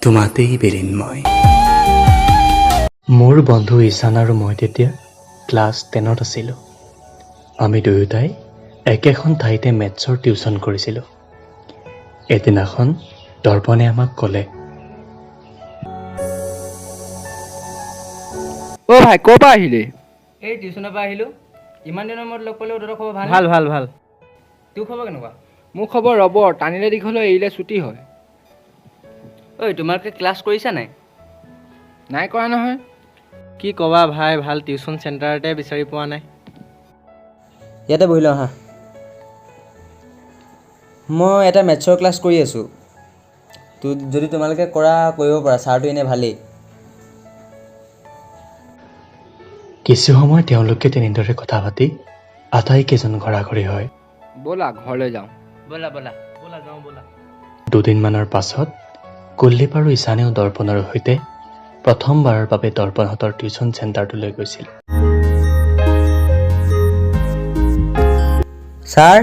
তোমাতেই বিলীন মই। মোৰ বন্ধু ঈশান আৰু মই তেতিয়া ক্লাছ 10ত আছিলোঁ। আমি দুয়োটাই একেখন ঠাইতে মেথছৰ টিউচন কৰিছিলোঁ। এদিনাখন দৰ্পণে আমাক ক'লে, অ' ভাই ক'ৰ পৰা আহিলি? এই টিউচনৰ পৰা আহিলোঁ। ইমান দিনৰ মূৰত লগ পালেও তহঁতৰ খবৰ ভাল? ভাল ভাল ভাল। তোৰ খবৰ কেনেকুৱা? মোৰ খবৰ ৰবৰ, টানিলে দীঘলে এৰিলে ছুটি হয়। ঐ তোমালোকে ক্লাছ কৰিছা নাই? নাই কৰা নহয়। কি ক'বা ভাই, ভাল টিউচন চেণ্টাৰতে বিচাৰি পোৱা নাই। ইয়াতে বহি লওঁ আহা। মই এটা মেথছৰ ক্লাছ কৰি আছোঁ। যদি তোমালোকে কৰা কৰিব পাৰা, ছাৰটো এনেই ভালেই। কিছু সময় তেওঁলোকে তেনেদৰে কথা পাতি আটাইকেইজন ঘৰাঘৰি হয়। ব'লা ঘৰলৈ যাওঁ। ব'লা ব'লা ব'লা যাওঁ ব'লা। দুদিনমানৰ পাছত কুলদীপ আৰু ঈশানেও দৰ্পণৰ সৈতে প্ৰথমবাৰৰ বাবে দৰ্পণহঁতৰ টিউচন চেণ্টাৰটোলৈ গৈছিল। ছাৰ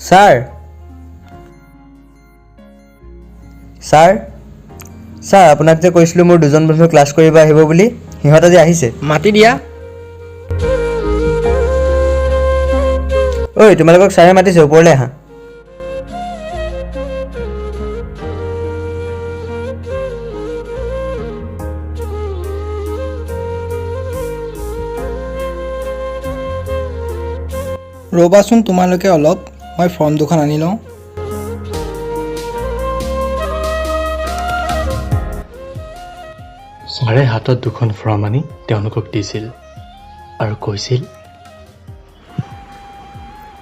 ছাৰ ছাৰ ছাৰ আপোনাক যে কৈছিলোঁ মোৰ দুজন বন্ধু ক্লাছ কৰিব আহিব বুলি, সিহঁত আজি আহিছে। মাতি দিয়া। ঐ তোমালোকক ছাৰে মাতিছে, ওপৰলৈ আহা। ৰ'বাচোন তোমালোকে অলপ, মই ফৰ্ম দুখন আনি লওঁ। ছাৰে হাতত দুখন ফৰ্ম আনি তেওঁলোকক দিছিল আৰু কৈছিল,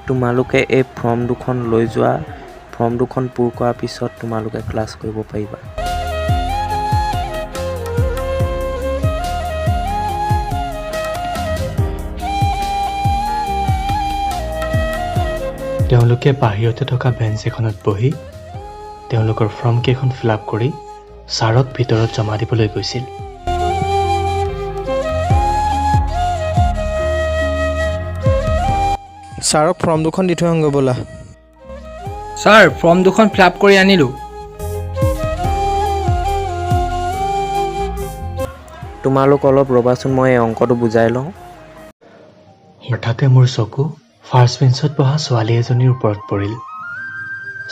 তোমালোকে এই ফৰ্ম দুখন লৈ যোৱা, ফৰ্ম দুখন পূৰ কৰাৰ পিছত তোমালোকে ক্লাছ কৰিব পাৰিবা। তেওঁলোকে বাহিৰতে থকা বেঞ্চ এখনত বহি তেওঁলোকৰ ফৰ্মকেইখন ফিল আপ কৰি ছাৰক ভিতৰত জমা দিবলৈ গৈছিল। ছাৰক ফৰ্ম দুখন দি থৈ আহোঁগৈ ব'লা। ছাৰ ফৰ্ম দুখন ফিল আপ কৰি আনিলোঁ। তোমালোক অলপ ৰ'বাচোন, মই এই অংকটো বুজাই লওঁ। হঠাতে মোৰ চকু ফাৰ্ষ্ট বেঞ্চত বহা ছোৱালী এজনীৰ ওপৰত পৰিল।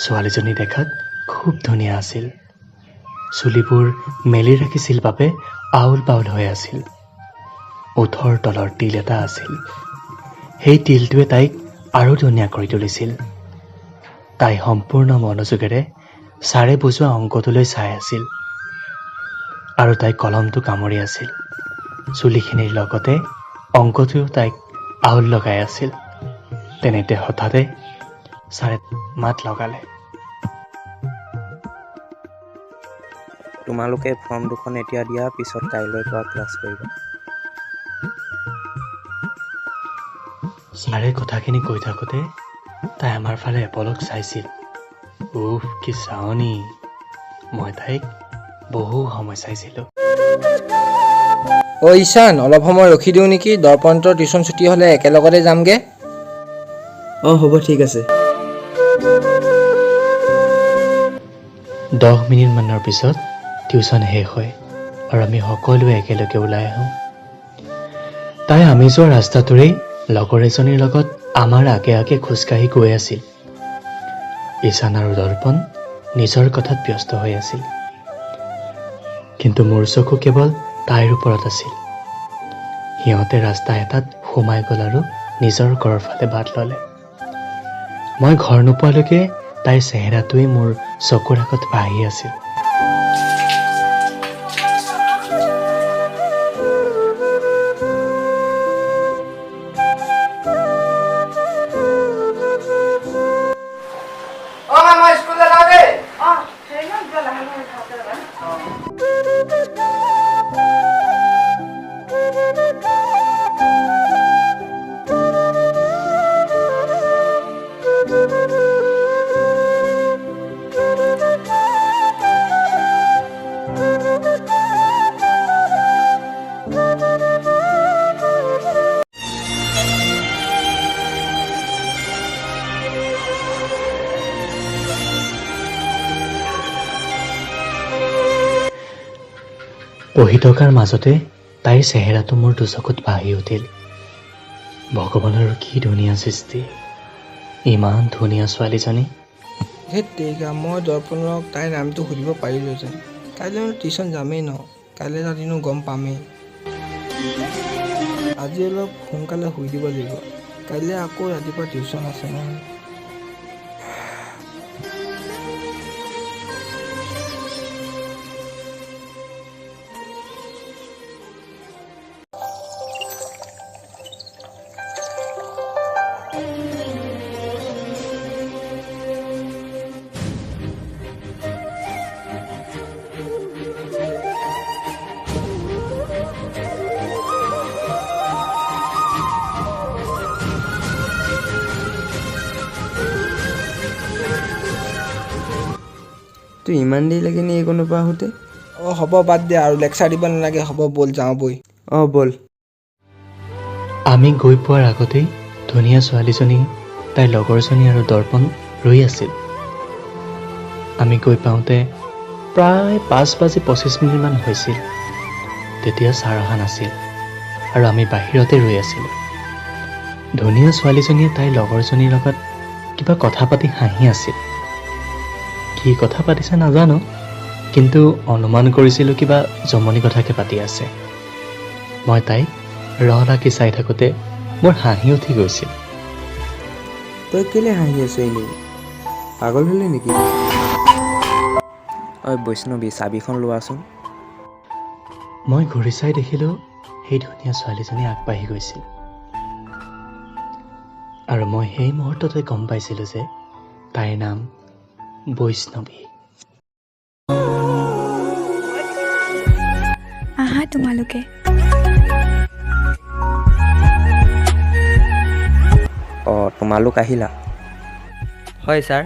ছোৱালীজনী দেখাত খুব ধুনীয়া আছিল। চুলিবোৰ মেলি ৰাখিছিল বাবে আউল বাউল হৈ আছিল। ওঠৰ তলৰ তিল এটা আছিল। সেই তিলটোৱে তাইক আৰু ধুনীয়া কৰি তুলিছিল। তাই সম্পূৰ্ণ মনোযোগেৰে ছাৰে বুজোৱা অংকটোলৈ চাই আছিল আৰু তাই কলমটো কামুৰি আছিল। চুলিখিনিৰ লগতে অংকটোৱেও তাইক আউল লগাই আছিল। তেনেতে হঠাতে ছাৰে মাত লগালে, তোমালোকে ফৰ্ম দুখন এতিয়া দিয়া, পিছত কাইলৈৰ পৰা ক্লাছ কৰিবা। ছাৰে কথাখিনি কৈ থাকোঁতে তাই আমাৰ ফালে এপলক চাইছিল। উফ কি চাৱনি! মই তাইক বহু সময় চাইছিলোঁ। অ' ঈশান, অলপ সময় ৰখি দিওঁ নেকি? দৰ্পণতৰ টিউচন ছুটি হ'লে একেলগতে যামগৈ। অঁ হ'ব ঠিক আছে। 10 মিনিটমানৰ পিছত টিউচন শেষ হয় আৰু আমি সকলোৱে একেলগে ওলাই আহোঁ। তাই আমি যোৱা ৰাস্তাটোৰেই লগৰ এজনীৰ লগত আমাৰ আগে আগে খোজকাঢ়ি গৈ আছিল। ঈশান আৰু দৰ্পণ নিজৰ কথাত ব্যস্ত হৈ আছিল, কিন্তু মোৰ চকু কেৱল তাইৰ ওপৰত আছিল। সিহঁতে ৰাস্তা এটাত সোমাই গ'ল আৰু নিজৰ ঘৰৰ ফালে বাট ল'লে। মই ঘৰ নোপোৱালৈকে তাইৰ চেহেৰাটোৱেই মোৰ চকুৰ আগত ভাহি আছিল। পঢ়ি থকাৰ মাজতে তাইৰ চেহেৰাটো মোৰ দুচকুত ভাহি উঠিল। ভগৱানৰ কি ধুনীয়া সৃষ্টি, ইমান ধুনীয়া ছোৱালীজনী। ধেত তেৰিকা, মই দৰ্পণক তাইৰ নামটো সুধিব পাৰিলোহেঁতেন। কাইলৈ টিউশ্যন যামেই ন, কাইলৈ ৰাতিনো গম পামেই। আজি অলপ সোনকালে শুই দিব লাগিব, কাইলৈ আকৌ ৰাতিপুৱা টিউশ্যন আছে নহয়। তই ইমান দেৰি লাগে নি এইকণৰ পৰা আহোঁতে? অঁ হ'ব, বাদ দে আৰু লেকচাৰ দিব নালাগে, হ'ব ব'ল যাওঁ বৈ। অঁ ব'ল। আমি গৈ পোৱাৰ আগতেই ধুনীয়া ছোৱালীজনী, তাইৰ লগৰজনী আৰু দৰ্পণ ৰৈ আছিল। আমি গৈ পাওঁতে প্ৰায় 5:25 হৈছিল। তেতিয়া ছাৰ অহা নাছিল আৰু আমি বাহিৰতে ৰৈ আছিলোঁ। ধুনীয়া ছোৱালীজনীয়ে তাইৰ লগৰজনীৰ লগত কিবা কথা পাতি হাঁহি আছিল। কি কথা পাতিছে নাজানো, কিন্তু অনুমান কৰিছিলোঁ কিবা জমনি কথাকে পাতি আছে। মই তাইক লাগি চাই থাকোঁতে মোৰ হাঁহি উঠি গৈছিল। তই কেলৈ হাঁহি আছ এনেই? পাগল হ'লি নেকি? ঐ বৈষ্ণৱী, চাবিখন লোৱাচোন। মই ঘূৰি চাই দেখিলোঁ সেই ধুনীয়া ছোৱালীজনী আগবাঢ়ি গৈছিল, আৰু মই সেই মুহূৰ্ততে গম পাইছিলোঁ যে তাইৰ নাম বৈষ্ণৱী। আহা তোমালোকে। অঁ তোমালোক আহিলা? হয় ছাৰ।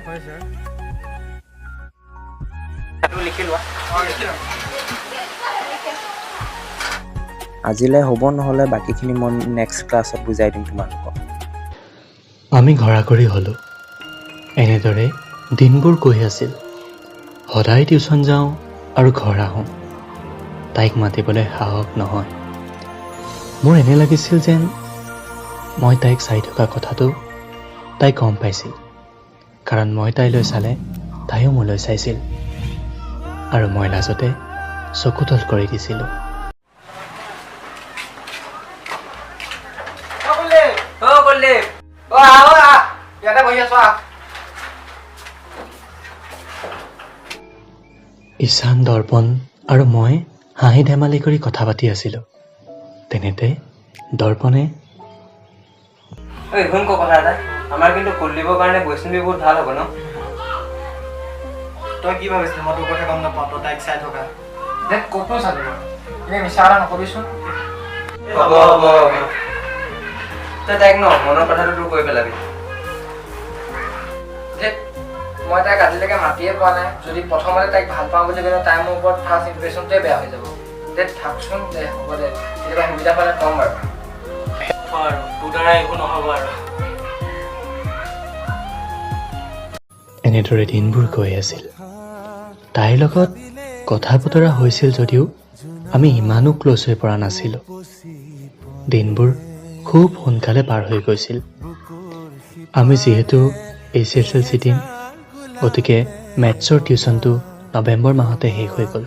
আজিলৈ হ'ব, নহ'লে বাকীখিনি মই নেক্সট ক্লাছত বুজাই দিম তোমালোকক। আমি ঘৰাঘৰি হ'লোঁ। এনেদৰে দিনবোৰ গৈ আছিল। সদায় টিউশ্যন যাওঁ আৰু ঘৰ আহোঁ। তাইক মাতিবলৈ সাহস নহয়। মোৰ এনে লাগিছিল যেন মই তাইক চাই থকা কথাটো তাই গম পাইছিল, কাৰণ মই তাইলৈ চালে তাইও মোলৈ চাইছিল, আৰু মই লাজতে চকুতল কৰি দিছিলোঁ। ঈশান, দৰ্পণ আৰু মই হাঁহি ধেমালি কৰি কথা পাতি আছিলোঁ। তেনেতে দৰ্পণে শুন কথা এটা, আমাৰ কিন্তু কুলদীপৰ কাৰণে বৈষ্ণৱী বহুত ভাল হ'ব ন? তই কি ভাবিছিলি মই তোৰ কথা গম নাপাওঁ, তই তাইক চাই থকা? দে ক'তনো চাবি বাৰু, এনেই মিছা কথা নকবিচোন। হ'ব হ'ব, তই তাইক ন মনৰ কথাটো তোৰ কৈ পেলাবি। মই তাইক আজিলৈকে মাতিয়ে পোৱা নাই। যদি প্ৰথমতে তাইক ভাল পাওঁ বুলি ক'লে তাই মোৰ ওপৰত ফাৰ্ষ্ট ইম্প্ৰেশ্যনটোৱে বেয়া হৈ যাব। দে থাকচোন, দে হ'ব দে, কেতিয়াবা সুবিধা পালে ক'ম বাৰু। আৰু তোৰ দ্বাৰা একো নহ'ব আৰু। এনেদৰে দিনবোৰ গৈ আছিল। তাইৰ লগত কথা বতৰা হৈছিল যদিও আমি ইমানো ক্ল'জ হৈ পৰা নাছিলোঁ। দিনবোৰ খুব সোনকালে পাৰ হৈ গৈছিল। আমি যিহেতু HSLC দিম, গতিকে মেথছৰ টিউশ্যনটো নৱেম্বৰ মাহতে শেষ হৈ গ'ল।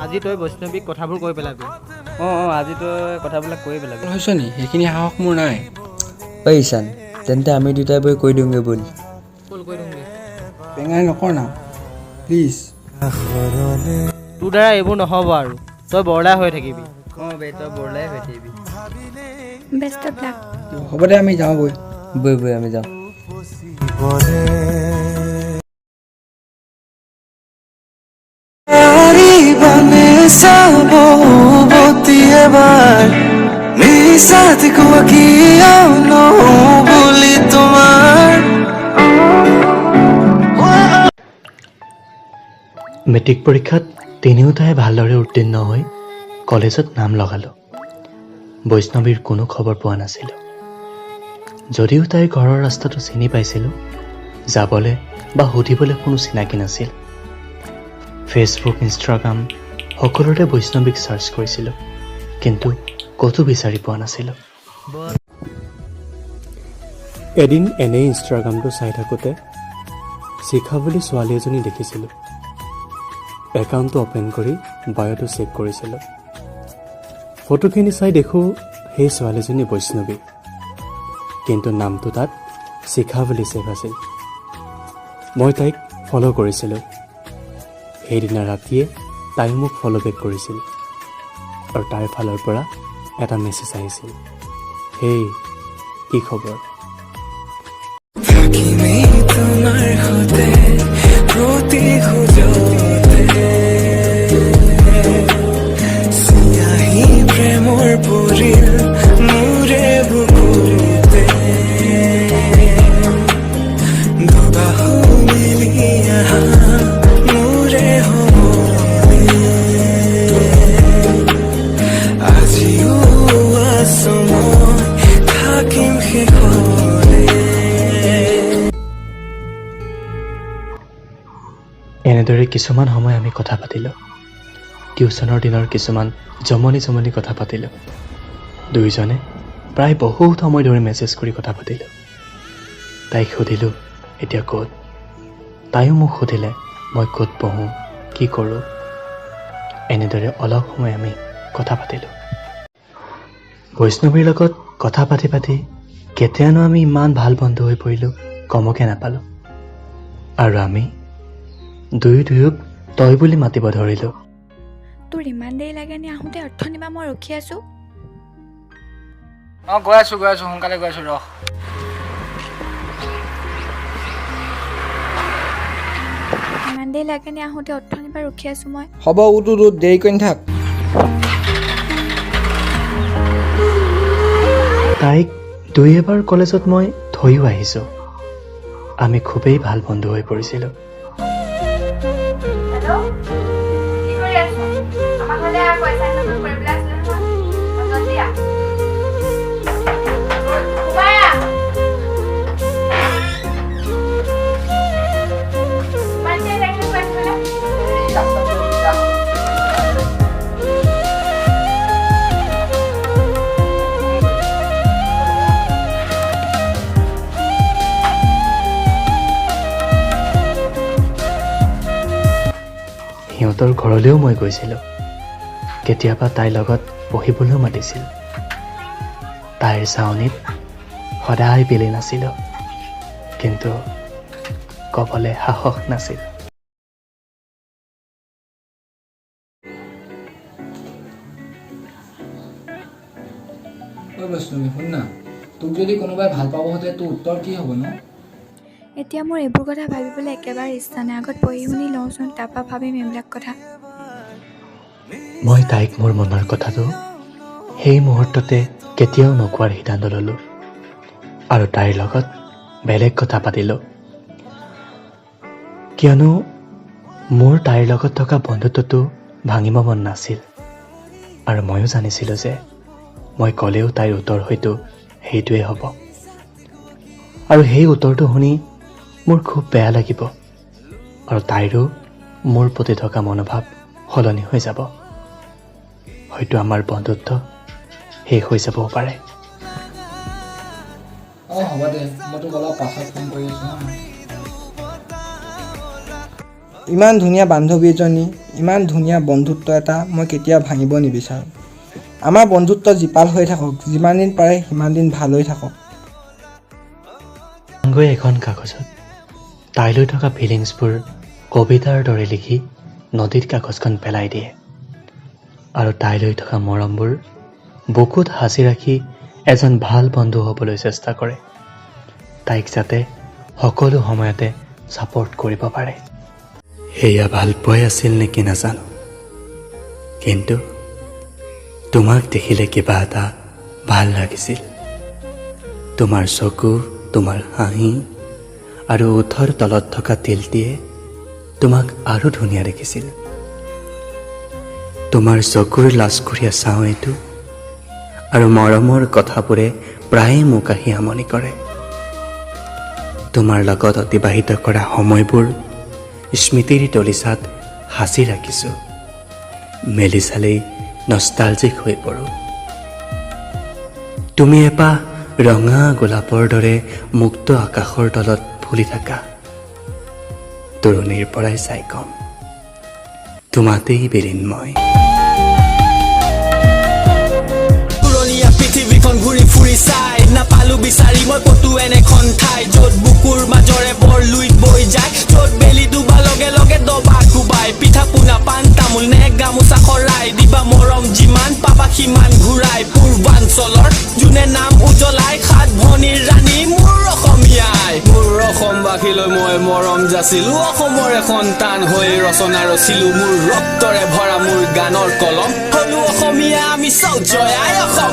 আজি তই বৈষ্ণৱীক কথাবোৰ কৈ পেলাবি। অঁ আজি তই কথাবিলাক কৈ পেলাবি। হৈছে নি? সেইখিনি সাহস মোৰ নাই। ঐ ঈশান, তেন্তে আমি দুটাই বৈ কৈ দিওঁগৈ ব'ল। পেঙাই নকৰ না প্লিজ। তোৰ দ্বাৰা এইবোৰ নহ'ব আৰু, তই বৰলাই হৈ থাকিবি। অঁ বে, তই বৰলাই হৈ থাকিবি। Best of luck. হ'ব দে, আমি যাওঁ বৈ। বৈ বৈ আমি যাওঁ। মেট্ৰিক পৰীক্ষাত তিনিওটাই ভালদৰে উত্তীৰ্ণ হৈ কলেজত নাম লগালোঁ। বৈষ্ণৱীৰ কোনো খবৰ পোৱা নাছিলোঁ। যদিও তাইৰ ঘৰৰ ৰাস্তাটো চিনি পাইছিলোঁ, যাবলৈ বা সুধিবলৈ কোনো চিনাকি নাছিল। ফেচবুক, ইনষ্টাগ্ৰাম সকলোতে বৈষ্ণৱীক চাৰ্চ কৰিছিলোঁ, কিন্তু ক'তো বিচাৰি পোৱা নাছিলোঁ। এদিন এনেই ইনষ্টাগ্ৰামটো চাই থাকোঁতে শিখা বুলি ছোৱালী এজনী দেখিছিলোঁ। একাউণ্টটো অ'পেন কৰি বায়'টো চেক কৰিছিলোঁ। ফটোখিনি চাই দেখোঁ সেই ছোৱালীজনী বৈষ্ণৱী, কিন্তু নামটো তাত শিখা বুলি ছেভ আছিল। মই তাইক ফ'ল' কৰিছিলোঁ। সেইদিনা ৰাতিয়ে তাই মোক ফ'ল' বেক কৰিছিল আৰু তাইৰ ফালৰ পৰা এটা মেছেজ আহিছিল, হেই কি খবৰ? এনেদৰে কিছুমান সময় আমি কথা পাতিলোঁ। টিউচনৰ দিনৰ কিছুমান জমনি কথা পাতিলোঁ। দুয়োজনে প্ৰায় বহুত সময় ধৰি মেছেজ কৰি কথা পাতিলোঁ। তাইক সুধিলোঁ এতিয়া ক'ত? তাইও মোক সুধিলে মই ক'ত পঢ়োঁ, কি কৰোঁ। এনেদৰে অলপ সময় আমি কথা পাতিলোঁ। বৈষ্ণৱীৰ লগত কথা পাতি পাতি কেতিয়ানো আমি ইমান ভাল বন্ধু হৈ পৰিলোঁ গমকে নাপালোঁ। আৰু আমি দুয়োক তই বুলি মাতিব ধৰিলোঁ। তোৰ ইমান দেৰি লাগে নি আহোঁতে? অৰ্থনিবা মই ৰখি আছোঁ। গৈ আছোঁ সোনকালে গৈ আছোঁ, ৰহ। ইমান দেৰি লাগে নি আহোঁতে? অৰ্থনিবা ৰখি আছোঁ মই। হ'ব উঠ দেৰি কৰি নাথাক। তাইক দুই এবাৰ কলেজত মই থৈও আহিছোঁ। আমি খুবেই ভাল বন্ধু হৈ পৰিছিলোঁ। সিহঁতৰ ঘৰলৈও মই গৈছিলোঁ। কেতিয়াবা তাইৰ লগত বহিবলৈও মাতিছিল। তাইৰ চাৱনিত সদায় বিলীন আছিলোঁ, কিন্তু ক'বলৈ সাহস নাছিল। বৈষ্ণৱী শুন না, তোক যদি কোনোবাই ভাল পাবহঁতে তোৰ উত্তৰ কি হ'ব ন? এতিয়া মোৰ এইবোৰ কথা ভাবিবলৈ একেবাৰে ইচ্ছা নাই। আগত পঢ়ি শুনি লওঁচোন, তাৰপৰা ভাবিম এইবিলাক কথা। মই তাইক মোৰ মনৰ কথাটো সেই মুহূৰ্ততে কেতিয়াও নোকোৱাৰ সিদ্ধান্ত ল'লোঁ আৰু তাইৰ লগত বেলেগ কথা পাতিলোঁ। কিয়নো মোৰ তাইৰ লগত থকা বন্ধুত্বটো ভাঙিব মন নাছিল আৰু ময়ো জানিছিলোঁ যে মই ক'লেও তাইৰ উত্তৰ হয়তো সেইটোৱেই হ'ব আৰু সেই উত্তৰটো শুনি মোৰ খুব বেয়া লাগিব আৰু তাইৰো মোৰ প্ৰতি থকা মনোভাৱ সলনি হৈ যাব। হয়তো আমাৰ বন্ধুত্ব শেষ হৈ যাবও পাৰে। হ'ব দে, মই তোক অলপ পাছত ফোন কৰি আছোঁ হা। ইমান ধুনীয়া বান্ধৱী এজনী, ইমান ধুনীয়া বন্ধুত্ব এটা মই কেতিয়াও ভাঙিব নিবিচাৰোঁ। আমাৰ বন্ধুত্ব জীপাল হৈ থাকক, যিমান দিন পাৰে সিমান দিন ভাল হৈ থাকক। গৈ এখন কাগজত তাইলৈ থকা ফিলিংছবোৰ কবিতাৰ দৰে লিখি নদীত কাগজখন পেলাই দিয়ে আৰু তাইলৈ থকা মৰমবোৰ বুকুত সাঁচি ৰাখি এজন ভাল বন্ধু হ'বলৈ চেষ্টা কৰে, তাইক যাতে সকলো সময়তে ছাপোৰ্ট কৰিব পাৰে। সেয়া ভাল পোৱাই আছিল নেকি নাজানো, কিন্তু তোমাক দেখিলে কিবা এটা ভাল লাগিছিল। তোমাৰ চকু, তোমাৰ হাঁহি আৰু ওঠৰ তলত থকা তিলটিয়ে তোমাক আৰু ধুনীয়া দেখিছিল। তোমাৰ চকুৰ লাজকুৰীয়া চাওঁ এইটো আৰু মৰমৰ কথাবোৰে প্ৰায়ে মোক আহি আমনি কৰে। তোমাৰ লগত অতিবাহিত কৰা সময়বোৰ স্মৃতিৰ তলিচাত সাঁচি ৰাখিছোঁ। মেলি চালেই নষ্টালজিক হৈ পৰোঁ। তুমি এপাহ ৰঙা গোলাপৰ দৰে মুক্ত আকাশৰ তলত ফুলি থাকা। তৰুণীৰ পৰাই চাই কম, তোমাতেই বিলীন মই। পৃথিৱীখন ঘূৰি ফুৰি চাই নাপালো বিচাৰি মই ক'তো এনেখন ঠাই য'ত বুকুৰ মাজৰে বৰ লুইত বৈ যায়, য'ত বেলি ডুবা লগে লগে দবা কোবাই, পিঠা পোনা পাণ তামোল নে গামোচা শৰাই, দিবা মৰম যিমান পাবা সিমান ঘূৰাই। পূৰ্বাঞ্চলৰ যোনে নাম উজ্বলাই, সাত ভনীৰ ৰাণী মোৰ অসমীয়াই। মোৰ অসমবাসীলৈ মই মৰম যাচিলো, অসমৰে সন্তান হৈ ৰচনা ৰচিলো, মোৰ ৰক্তৰে ভৰা মোৰ গানৰ কলম, হলো অসমীয়া আমি চৌ জয় আই অসম।